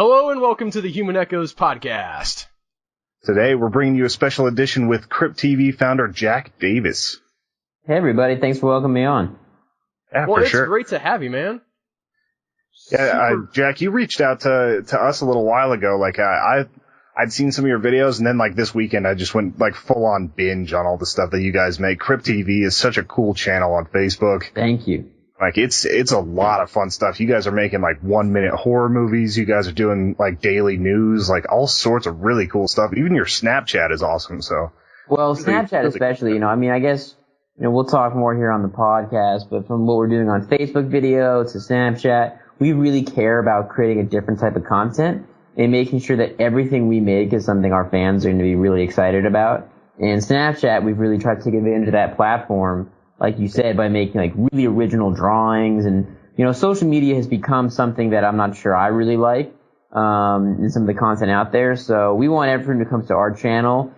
Hello and welcome to the Human Echoes podcast. Today we're bringing you a special edition with Crypt TV founder Jack Davis. Hey everybody, thanks for welcoming me on. Yeah, well, for it's sure. Great to have you, man. Yeah, Jack, you reached out to us a little while ago. Like I'd seen some of your videos, and then like this weekend I just went like full on binge on all the stuff that you guys make. Crypt TV is such a cool channel on Facebook. Thank you. Like it's a lot of fun stuff. You guys are making like 1-minute horror movies. You guys are doing like daily news, like all sorts of really cool stuff. Even your Snapchat is awesome. So well, Snapchat especially, I guess we'll talk more here on the podcast, but from what we're doing on Facebook video to Snapchat, we really care about creating a different type of content and making sure that everything we make is something our fans are going to be really excited about. And Snapchat, we've really tried to take advantage of that platform, like you said, by making like really original drawings. And, social media has become something that I'm not sure I really like, in some of the content out there. So we want everyone who comes to our channel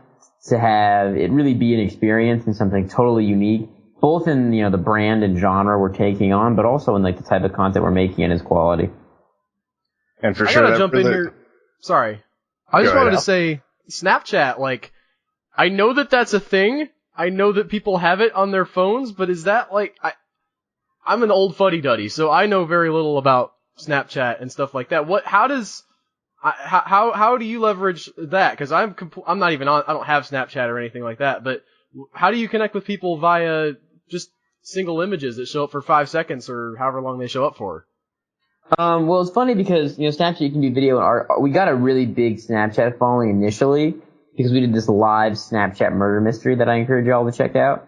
to have it really be an experience and something totally unique, both in, the brand and genre we're taking on, but also in like the type of content we're making and its quality. And for I sure, gotta jump in here. Sorry. I just wanted to say, Snapchat, like, I know that that's a thing. I know that people have it on their phones, but is that like, I'm an old fuddy-duddy, so I know very little about Snapchat and stuff like that. How do you leverage that? Cause I'm not even on, I don't have Snapchat or anything like that, but how do you connect with people via just single images that show up for 5 seconds or however long they show up for? Well, it's funny because, Snapchat, you can do video and art. We got a really big Snapchat following initially because we did this live Snapchat murder mystery that I encourage y'all to check out,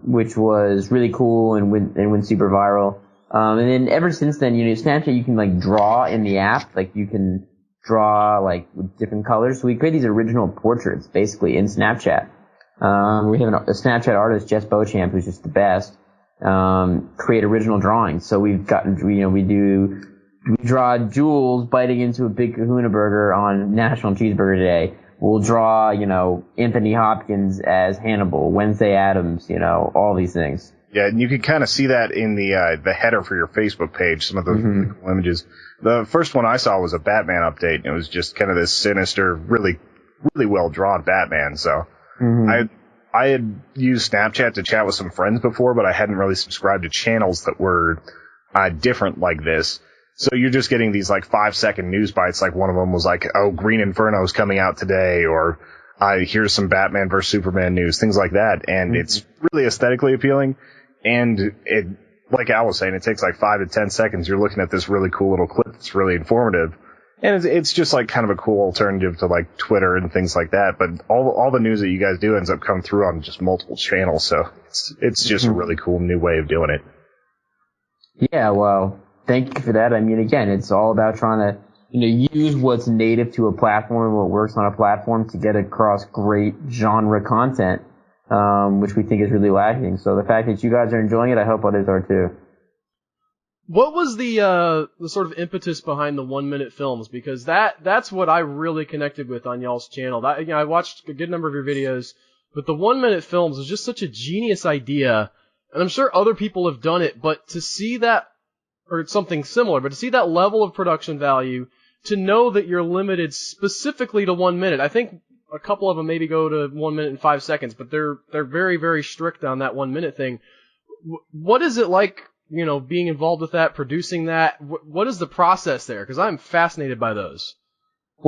which was really cool and went super viral. And then ever since then, Snapchat, you can like draw in the app, like you can draw like with different colors. So we create these original portraits basically in Snapchat. We have a Snapchat artist, Jess Beauchamp, who's just the best, create original drawings. So we've gotten, we draw Jules biting into a big Kahuna burger on National Cheeseburger Day. We'll draw, Anthony Hopkins as Hannibal, Wednesday Addams, all these things. Yeah, and you can kind of see that in the header for your Facebook page, some of those really cool images. The first one I saw was a Batman update, and it was just kind of this sinister, really, really well drawn Batman. So I had used Snapchat to chat with some friends before, but I hadn't really subscribed to channels that were different like this. So you're just getting these like 5-second news bites. Like one of them was like, "Oh, Green Inferno is coming out today," or "Here's some Batman vs Superman news," things like that. And it's really aesthetically appealing. And it, like Al was saying, it takes like 5 to 10 seconds. You're looking at this really cool little clip that's really informative. And it's just like kind of a cool alternative to like Twitter and things like that. But all the news that you guys do ends up coming through on just multiple channels. So it's just a really cool new way of doing it. Yeah, well, thank you for that. I mean, again, it's all about trying to, use what's native to a platform, what works on a platform to get across great genre content, which we think is really lacking. So the fact that you guys are enjoying it, I hope others are too. What was the sort of impetus behind the 1-minute films? Because that's what I really connected with on y'all's channel. I watched a good number of your videos, but the 1-minute films was just such a genius idea, and I'm sure other people have done it, but to see that, or something similar, but to see that level of production value, to know that you're limited specifically to 1 minute. I think a couple of them maybe go to 1 minute and 5 seconds, but they're very, very strict on that 1 minute thing. What is it like, being involved with that, producing that? What is the process there? Because I'm fascinated by those.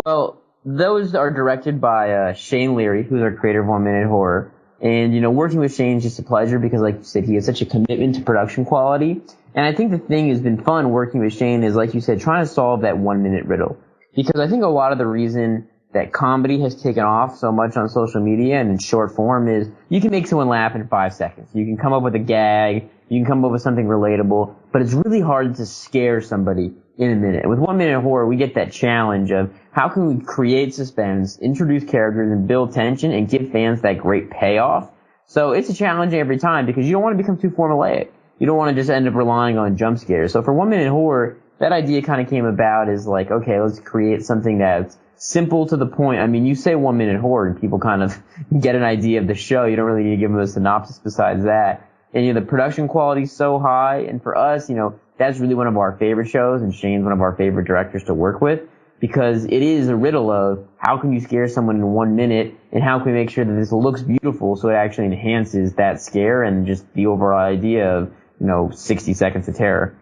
Well, those are directed by Shane Leary, who's our creator of 1 Minute Horror. And, working with Shane is just a pleasure because, like you said, he has such a commitment to production quality. And I think the thing has been fun working with Shane is, like you said, trying to solve that 1 minute riddle. Because I think a lot of the reason that comedy has taken off so much on social media and in short form is you can make someone laugh in 5 seconds. You can come up with a gag. You can come up with something relatable. But it's really hard to scare somebody in a minute. With 1 Minute Horror, we get that challenge of how can we create suspense, introduce characters, and build tension and give fans that great payoff. So it's a challenge every time because you don't want to become too formulaic. You don't want to just end up relying on jump scares. So for 1 Minute Horror, that idea kind of came about as like, okay, let's create something that's simple to the point. I mean, you say 1 Minute Horror and people kind of get an idea of the show. You don't really need to give them a synopsis besides that. And, the production quality is so high. And for us, that's really one of our favorite shows, and Shane's one of our favorite directors to work with, because it is a riddle of how can you scare someone in 1 minute, and how can we make sure that this looks beautiful so it actually enhances that scare and just the overall idea of, 60 seconds of terror.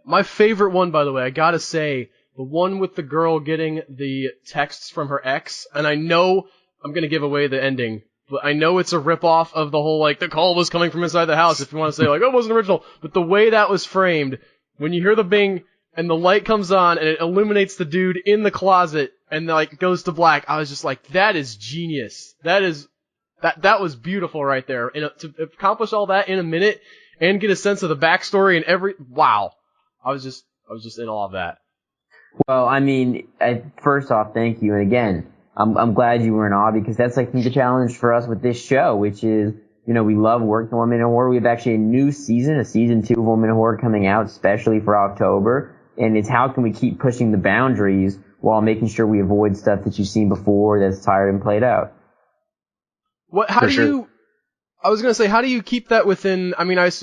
My favorite one, by the way, I gotta say, the one with the girl getting the texts from her ex, and I know I'm gonna give away the ending, but I know it's a ripoff of the whole, the call was coming from inside the house, if you want to say, oh, it wasn't original, but the way that was framed, when you hear the bing, and the light comes on, and it illuminates the dude in the closet, and, goes to black, I was just like, that is genius. That was beautiful right there. And to accomplish all that in a minute, and get a sense of the backstory and wow. I was just in awe of that. Well, I mean, first off, thank you. And again, I'm glad you were in awe, because that's the challenge for us with this show, which is, we love working on 1 Minute Horror. We have actually a new season, a season 2 of 1 Minute Horror coming out, especially for October. And it's how can we keep pushing the boundaries while making sure we avoid stuff that you've seen before that's tired and played out. How do you keep that within,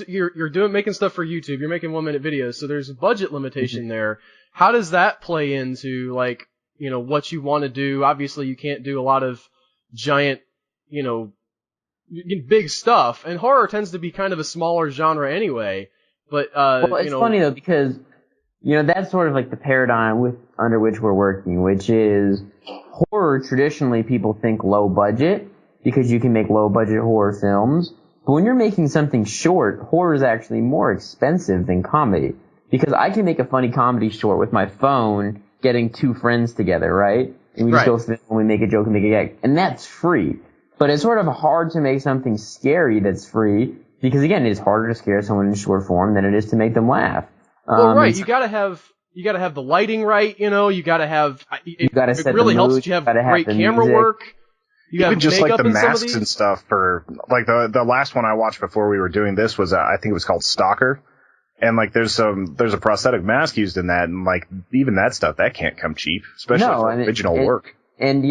you're making stuff for YouTube, you're making 1 minute videos, so there's a budget limitation there. How does that play into, what you want to do? Obviously you can't do a lot of giant, big stuff, and horror tends to be kind of a smaller genre anyway, but, it's funny though, because, that's sort of the paradigm under which we're working, which is horror. Traditionally people think low budget, because you can make low-budget horror films. But when you're making something short, horror is actually more expensive than comedy. Because I can make a funny comedy short with my phone, getting 2 friends together, right? And we just go film, we make a joke and make a gag. And that's free. But it's sort of hard to make something scary that's free, because again, it's harder to scare someone in short form than it is to make them laugh. Well, right, you gotta have the lighting right, you gotta have, it really helps if you have great camera work. Even just the masks and stuff for, the last one I watched before we were doing this was, I think it was called Stalker. And there's a prosthetic mask used in that, and even that stuff, that can't come cheap, especially for original work. And,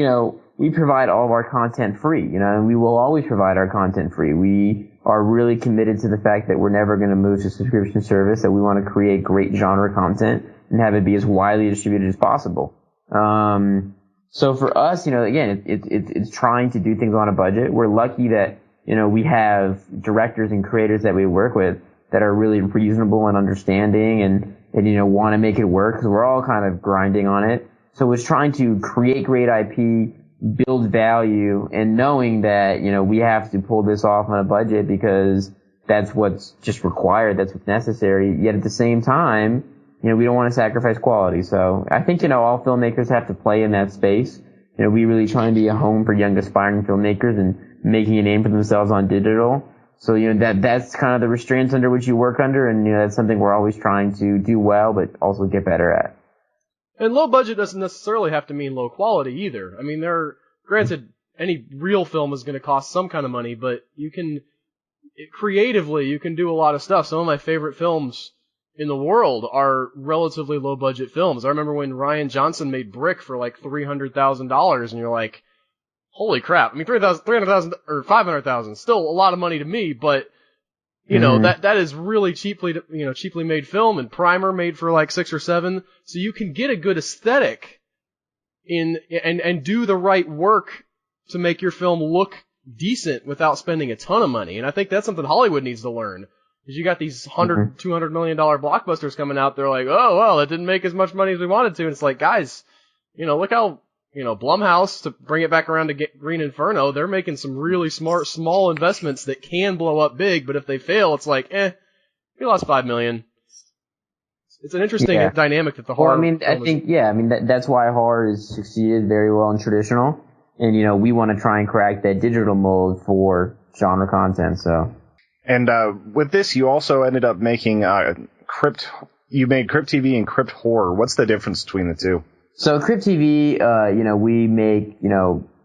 we provide all of our content free, and we will always provide our content free. We are really committed to the fact that we're never going to move to subscription service, that we want to create great genre content and have it be as widely distributed as possible. So for us, again, it's trying to do things on a budget. We're lucky that, we have directors and creators that we work with that are really reasonable and understanding and want to make it work, because we're all kind of grinding on it. So it's trying to create great IP, build value, and knowing that, we have to pull this off on a budget because that's what's just required, that's what's necessary. Yet at the same time, we don't want to sacrifice quality. So I think, all filmmakers have to play in that space. We really try and be a home for young aspiring filmmakers and making a name for themselves on digital. So, that's kind of the restraints under which you work under, and, that's something we're always trying to do well, but also get better at. And low budget doesn't necessarily have to mean low quality either. Granted, any real film is going to cost some kind of money, but creatively, you can do a lot of stuff. Some of my favorite films in the world are relatively low budget films. I remember when Rian Johnson made Brick for $300,000, and you're like, holy crap. $300,000 or $500,000, still a lot of money to me, but that is really cheaply made film, and Primer made for 6 or 7. So you can get a good aesthetic and do the right work to make your film look decent without spending a ton of money. And I think that's something Hollywood needs to learn. Because you got these $200 million blockbusters coming out. They're like, oh, well, it didn't make as much money as we wanted to. And it's like, guys, look how, Blumhouse, to bring it back around to Green Inferno, they're making some really smart, small investments that can blow up big. But if they fail, it's like, we lost $5 million. It's an interesting dynamic that the horror. Well, that's why horror has succeeded very well in traditional. And, we want to try and crack that digital mold for genre content, so. And with this, you also ended up making Crypt. You made Crypt TV and Crypt Horror. What's the difference between the two? So Crypt TV, we make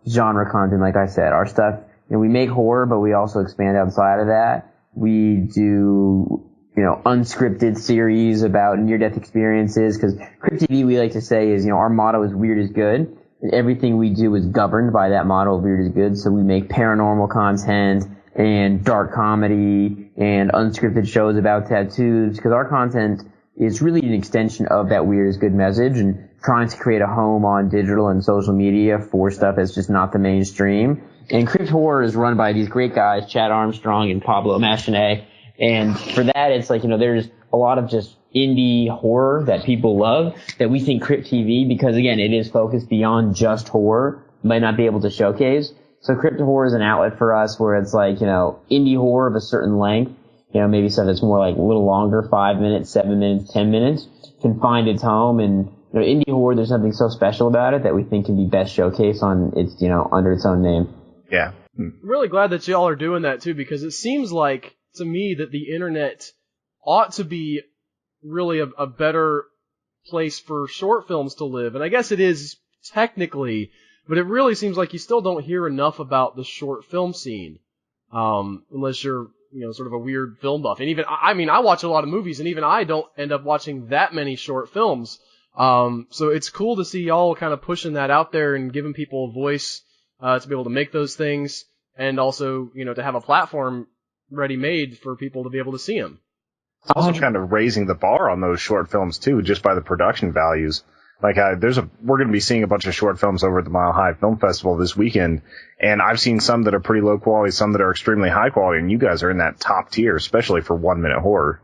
genre content. Like I said, our stuff. We make horror, but we also expand outside of that. We do unscripted series about near-death experiences. Because Crypt TV, we like to say, is our motto is weird is good. And everything we do is governed by that motto of weird is good. So we make paranormal content and dark comedy and unscripted shows about tattoos, because our content is really an extension of that Weird is Good message and trying to create a home on digital and social media for stuff that's just not the mainstream. And Crypt Horror is run by these great guys, Chad Armstrong and Pablo Machinet. And for that, it's like, there's a lot of just indie horror that people love that we think Crypt TV, because again, it is focused beyond just horror, might not be able to showcase. So Crypt Horror is an outlet for us where it's like, indie horror of a certain length, maybe stuff that's more like a little longer, 5 minutes, 7 minutes, 10 minutes, can find its home. And, indie horror, there's something so special about it that we think can be best showcased on its, under its own name. Yeah. I'm really glad that y'all are doing that too, because it seems like, to me, that the internet ought to be really a better place for short films to live. And I guess it is technically, but it really seems like you still don't hear enough about the short film scene, unless you're, sort of a weird film buff. And even, I watch a lot of movies, and even I don't end up watching that many short films. So it's cool to see y'all kind of pushing that out there and giving people a voice, to be able to make those things, and also, to have a platform ready-made for people to be able to see them. Also kind of raising the bar on those short films too, just by the production values. Like, we're going to be seeing a bunch of short films over at the Mile High Film Festival this weekend, and I've seen some that are pretty low quality, some that are extremely high quality, and you guys are in that top tier, especially for 1 minute horror.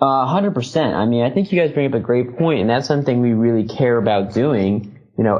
100%. I think you guys bring up a great point, and that's something we really care about doing,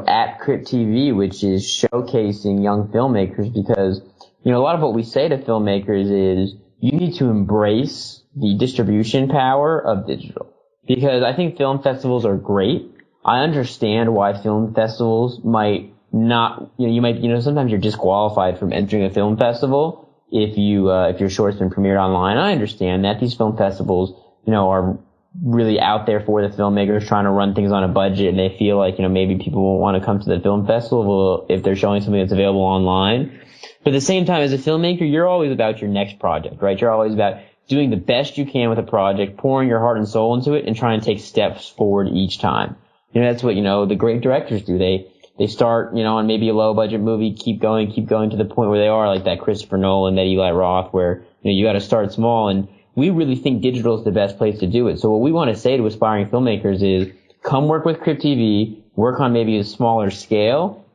at Crypt TV, which is showcasing young filmmakers, because, a lot of what we say to filmmakers is you need to embrace the distribution power of digital. Because I think film festivals are great. I understand why film festivals might not, sometimes you're disqualified from entering a film festival if your short's been premiered online. I understand that. These film festivals, are really out there for the filmmakers trying to run things on a budget, and they feel like, maybe people won't want to come to the film festival if they're showing something that's available online. But at the same time, as a filmmaker, you're always about your next project, right? You're always about doing the best you can with a project, pouring your heart and soul into it, and trying to take steps forward each time. That's what, the great directors do. They start, on maybe a low budget movie, keep going to the point where they are, like that Christopher Nolan, that Eli Roth, where, you gotta start small. And we really think digital is the best place to do it. So what we want to say to aspiring filmmakers is, come work with Crypt TV, work on maybe a smaller scale,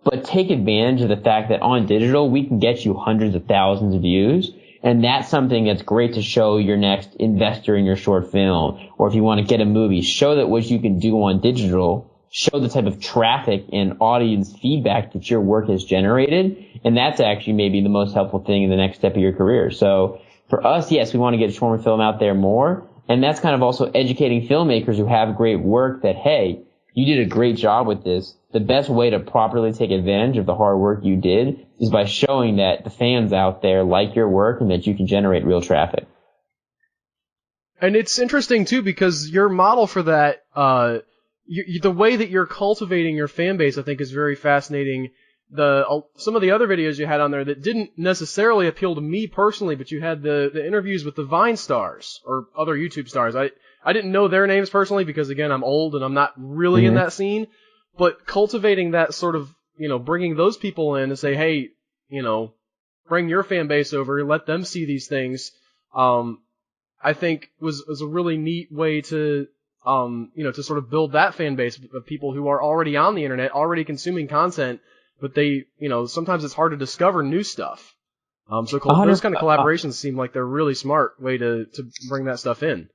but take advantage of the fact that on digital, we can get you hundreds of thousands of views. And that's something that's great to show your next investor in your short film. Or if you want to get a movie, show that what you can do on digital, show the type of traffic and audience feedback that your work has generated. And that's actually maybe the most helpful thing in the next step of your career. So for us, yes, we want to get short film out there more. And that's kind of also educating filmmakers who have great work that, hey, you did a great job with this. The best way to properly take advantage of the hard work you did is by showing that the fans out there like your work and that you can generate real traffic. And it's interesting too, because your model for that, the way that you're cultivating your fan base, I think, is very fascinating. Some of the other videos you had on there that didn't necessarily appeal to me personally, but you had the interviews with the Vine stars or other YouTube stars. I didn't know their names personally because, again, I'm old and I'm not really in that scene. But cultivating that sort of, bringing those people in to say, hey, bring your fan base over, let them see these things, I think was a really neat way to, to sort of build that fan base of people who are already on the internet, already consuming content, but they, sometimes it's hard to discover new stuff. So those kind of collaborations seem like they're a really smart way to bring that stuff in.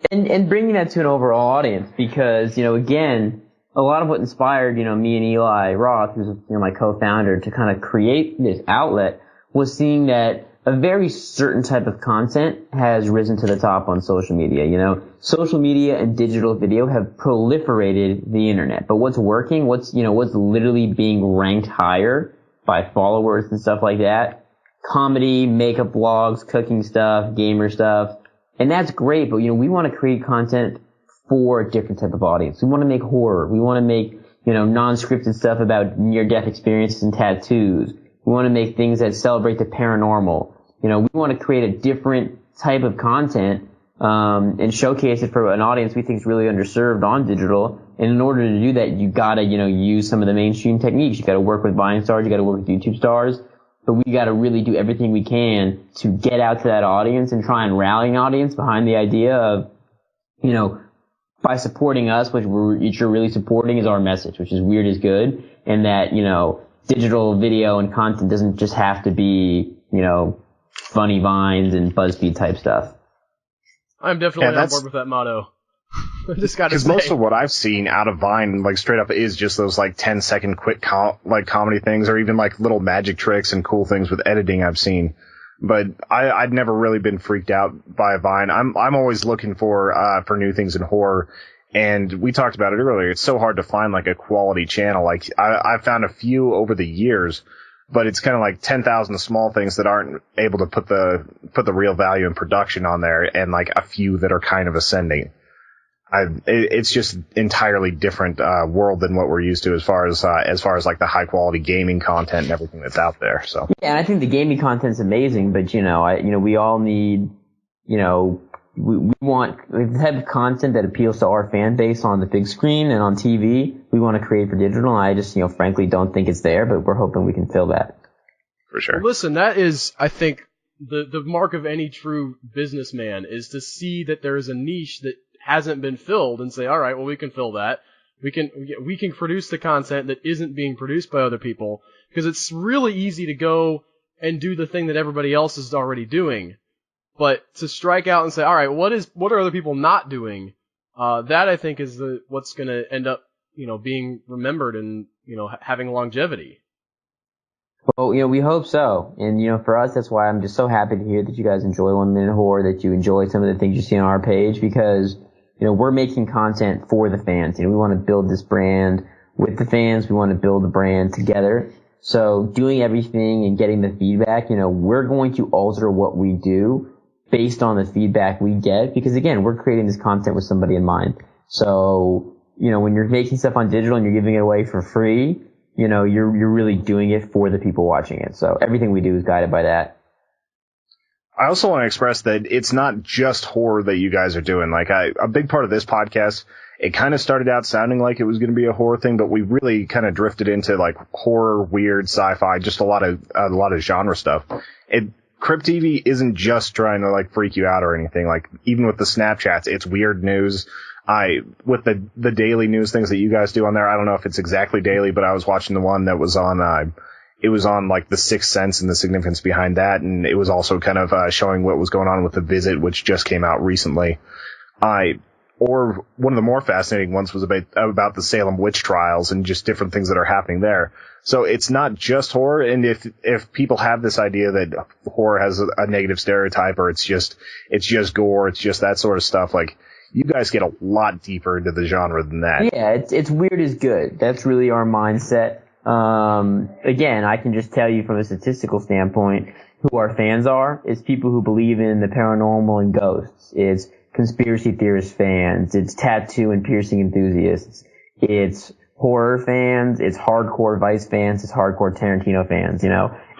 And bringing that to an overall audience, because, again, a lot of what inspired, me and Eli Roth, who's, my co-founder, to kind of create this outlet was seeing that a very certain type of content has risen to the top on social media. Social media and digital video have proliferated the internet. But what's working, what's literally being ranked higher by followers and stuff like that? Comedy, makeup blogs, cooking stuff, gamer stuff. And that's great, but, we want to create content for a different type of audience. We want to make horror. We want to make, non-scripted stuff about near-death experiences and tattoos. We want to make things that celebrate the paranormal. We want to create a different type of content, and showcase it for an audience we think is really underserved on digital. And in order to do that, you gotta, use some of the mainstream techniques. You gotta work with Vine stars. You gotta work with YouTube stars. but we got to really do everything we can to get out to that audience and try and rally an audience behind the idea of, you know, by supporting us, which you're really supporting is our message, which is weird is good, and that, you know, digital video and content doesn't just have to be, you know, funny Vines and BuzzFeed type stuff. I'm definitely on board with that motto. I just gotta say. Because most of what I've seen out of Vine, like straight up, is just those like 10-second quick comedy things, or even like little magic tricks and cool things with editing I've seen. But I'd never really been freaked out by Vine. I'm always looking for new things in horror. And we talked about it earlier. It's so hard to find like a quality channel. Like I've found a few over the years, but it's kind of like 10,000 small things that aren't able to put the real value in production on there, and like a few that are kind of ascending. It's just entirely different world than what we're used to as far as like the high quality gaming content and everything that's out there. So yeah, and I think the gaming content's amazing, but we all need, we want the type of content that appeals to our fan base on the big screen and on TV. We want to create for digital, and I just frankly don't think it's there, but we're hoping we can fill that. For sure. Well, listen, that is, I think, the mark of any true businessman is to see that there is a niche that hasn't been filled and say, all right, well, we can fill that. We can produce the content that isn't being produced by other people, because it's really easy to go and do the thing that everybody else is already doing. But to strike out and say, all right, what are other people not doing? That I think is what's going to end up, being remembered and, having longevity. Well, we hope so. And, for us, that's why I'm just so happy to hear that you guys enjoy 1 Minute Horror, that you enjoy some of the things you see on our page, because, we're making content for the fans. We want to build this brand with the fans. We want to build the brand together. So doing everything and getting the feedback, we're going to alter what we do based on the feedback we get, because again, we're creating this content with somebody in mind. So, when you're making stuff on digital and you're giving it away for free, you're really doing it for the people watching it. So everything we do is guided by that. I also want to express that it's not just horror that you guys are doing. Like a big part of this podcast, it kind of started out sounding like it was going to be a horror thing, but we really kind of drifted into like horror, weird, sci-fi, just a lot of genre stuff. Crypt TV isn't just trying to like freak you out or anything. Like even with the Snapchats, it's weird news. With the daily news things that you guys do on there, I don't know if it's exactly daily, but I was watching the one that was on, it was on like the Sixth Sense and the significance behind that. And it was also kind of, showing what was going on with The Visit, which just came out recently. Or one of the more fascinating ones was about the Salem witch trials and just different things that are happening there. So it's not just horror. And if people have this idea that horror has a negative stereotype, or it's just gore, it's just that sort of stuff, like, you guys get a lot deeper into the genre than that. Yeah, it's weird is good. That's really our mindset. Again, I can just tell you from a statistical standpoint who our fans are. It's people who believe in the paranormal and ghosts. It's conspiracy theorist fans. It's tattoo and piercing enthusiasts. It's horror fans. It's hardcore Vice fans. It's hardcore Tarantino fans,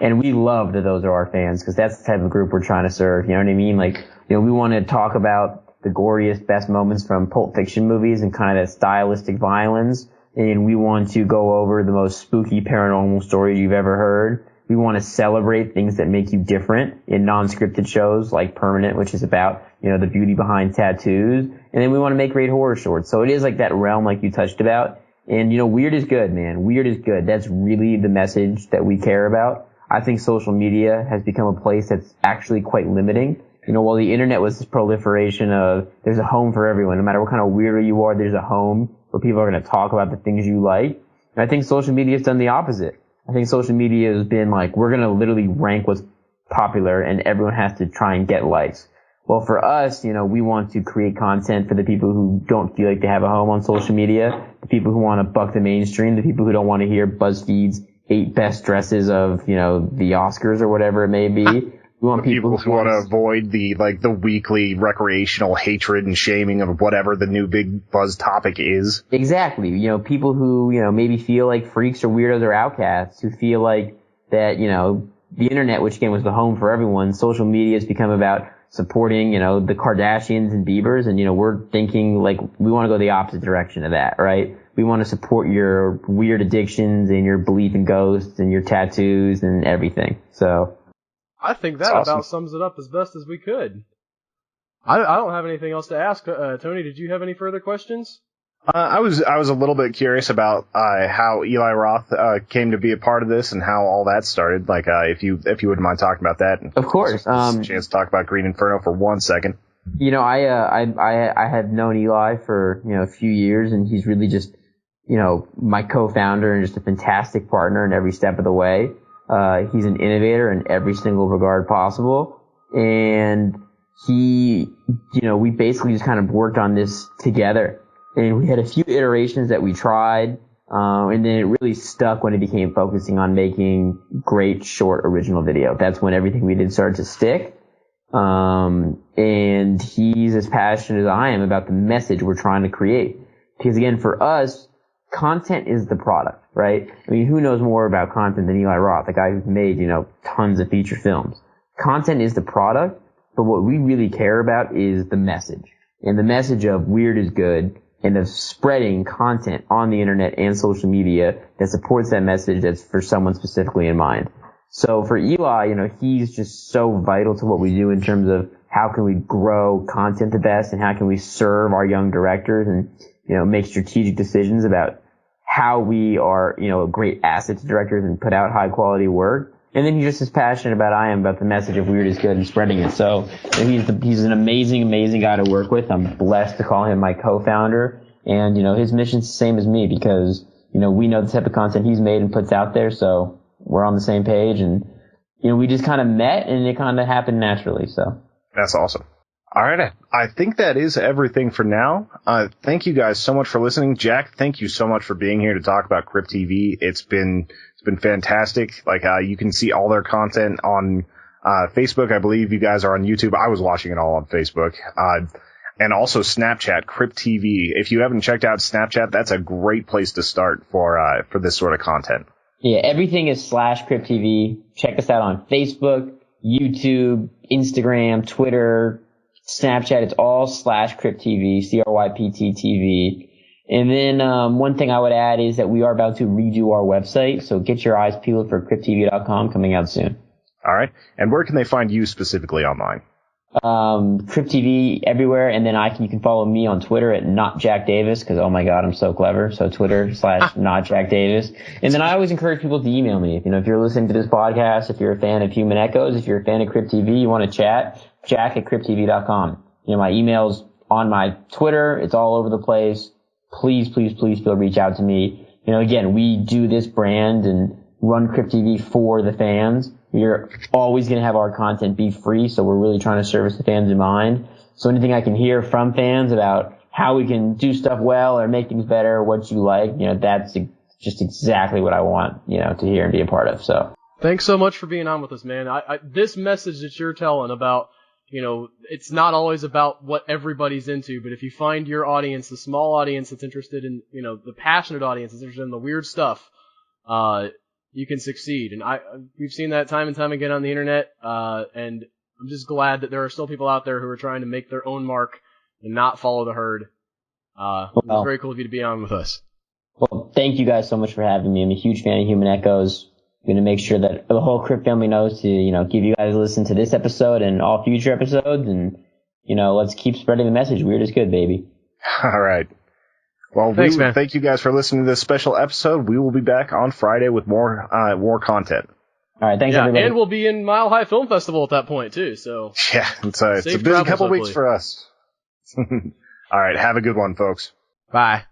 And we love that those are our fans, because that's the type of group we're trying to serve. You know what I mean? Like, we want to talk about the goriest, best moments from Pulp Fiction movies and kind of that stylistic violence. And we want to go over the most spooky paranormal story you've ever heard. We want to celebrate things that make you different in non-scripted shows like Permanent, which is about, the beauty behind tattoos. And then we want to make great horror shorts. So it is like that realm like you touched about. And, weird is good, man. Weird is good. That's really the message that we care about. I think social media has become a place that's actually quite limiting. While the internet was this proliferation of there's a home for everyone, no matter what kind of weirdo you are, there's a home where people are going to talk about the things you like. And I think social media has done the opposite. I think social media has been like, we're going to literally rank what's popular and everyone has to try and get likes. Well, for us, we want to create content for the people who don't feel like they have a home on social media, the people who want to buck the mainstream, the people who don't want to hear BuzzFeed's 8 best dresses of, the Oscars or whatever it may be. We want people who want to avoid the weekly recreational hatred and shaming of whatever the new big buzz topic is. Exactly. People who, maybe feel like freaks or weirdos or outcasts, who feel like that, the internet, which again was the home for everyone, social media has become about supporting, the Kardashians and Biebers. And, we're thinking like we want to go the opposite direction of that, right? We want to support your weird addictions and your belief in ghosts and your tattoos and everything. So I think that about sums it up as best as we could. I don't have anything else to ask. Tony, did you have any further questions? I was a little bit curious about how Eli Roth came to be a part of this and how all that started. Like, if you wouldn't mind talking about that. Of course. Just a chance to talk about Green Inferno for 1 second. You know, I have known Eli for, you know, a few years, and he's really just, you know, my co-founder and just a fantastic partner in every step of the way. He's an innovator in every single regard possible. And he, you know, we basically just kind of worked on this together. And we had a few iterations that we tried, and then it really stuck when it became focusing on making great short original video. That's when everything we did started to stick. And he's as passionate as I am about the message we're trying to create. Because again, for us, content is the product, right? I mean, who knows more about content than Eli Roth, the guy who's made, you know, tons of feature films. Content is the product, but what we really care about is the message. And the message of weird is good, and of spreading content on the internet and social media that supports that message that's for someone specifically in mind. So for Eli, you know, he's just so vital to what we do in terms of how can we grow content the best and how can we serve our young directors and, you know, make strategic decisions about how we are, you know, a great asset to directors and put out high quality work. And then he's just as passionate about I am about the message of weird is good and spreading it. So he's an amazing guy to work with. I'm blessed to call him my co-founder. And, you know, his mission's the same as me because, you know, we know the type of content he's made and puts out there. So we're on the same page. And, you know, we just kind of met and it kind of happened naturally. So that's awesome. All right. I think that is everything for now. Thank you guys so much for listening. Jack, thank you so much for being here to talk about Crypt TV. It's been fantastic. Like, you can see all their content on, Facebook. I believe you guys are on YouTube. I was watching it all on Facebook. And also Snapchat, Crypt TV. If you haven't checked out Snapchat, that's a great place to start for this sort of content. Yeah, everything is /Crypt TV. Check us out on Facebook, YouTube, Instagram, Twitter, Snapchat. It's all /Crypt TV, CRYPT TV. And then one thing I would add is that we are about to redo our website, so get your eyes peeled for crypttv.com coming out soon. All right. And where can they find you specifically online? Crypt TV everywhere, and then you can follow me on Twitter at NotJackDavis, because oh my god, I'm so clever. So Twitter /NotJackDavis. And then I always encourage people to email me. You know, if you're listening to this podcast, if you're a fan of Human Echoes, if you're a fan of Crypt TV, you want to chat, jack@crypttv.com. You know, my email's on my Twitter. It's all over the place. Please feel reach out to me. You know, again, we do this brand and run Crypt TV for the fans. We're always going to have our content be free, so we're really trying to service the fans in mind. So anything I can hear from fans about how we can do stuff well or make things better, what you like, you know, that's just exactly what I want, you know, to hear and be a part of. So thanks so much for being on with us, man. This message that you're telling about, you know, it's not always about what everybody's into, but if you find your audience, the small audience that's interested in, you know, the passionate audience that's interested in the weird stuff, you can succeed. And we've seen that time and time again on the internet, and I'm just glad that there are still people out there who are trying to make their own mark and not follow the herd. It's very cool of you to be on with us. Well, thank you guys so much for having me. I'm a huge fan of Human Echoes. I'm going to make sure that the whole Crypt family knows to, you know, give you guys a listen to this episode and all future episodes, and, you know, let's keep spreading the message. Weird is good, baby. All right. Well, thanks, man. Thank you guys for listening to this special episode. We will be back on Friday with more content. All right, thanks, everybody. And we'll be in Mile High Film Festival at that point, too. So yeah, it's a busy couple weeks for us. All right, have a good one, folks. Bye.